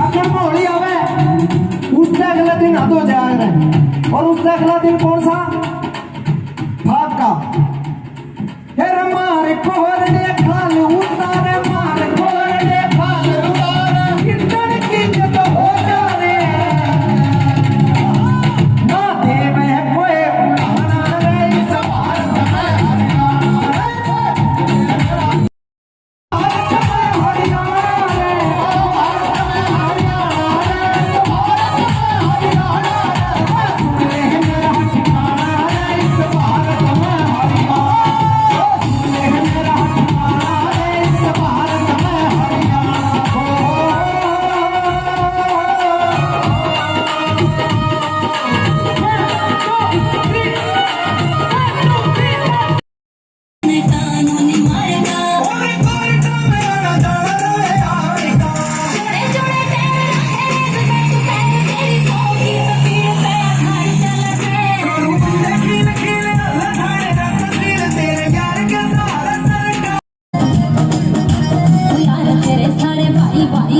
अगर होली आवे उससे अगले दिन हद हो जाएगा और उससे अगला दिन कौन सा भाग का फिर मार कोर ने खाल उतारे मार कोर ने खाल उतारे कितन की जब हो जाने ना देवे कोई बुलाना रे सवार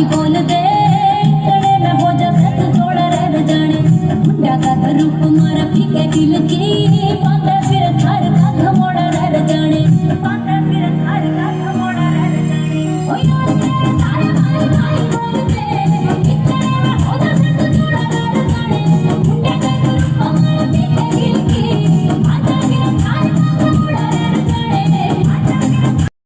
बोल दे मैं हो जा सत थोड़ा रह जाने मुंडा का रूप मारा फीके दिल की पाता फिर थार का घमोड़ा रह जाने पाता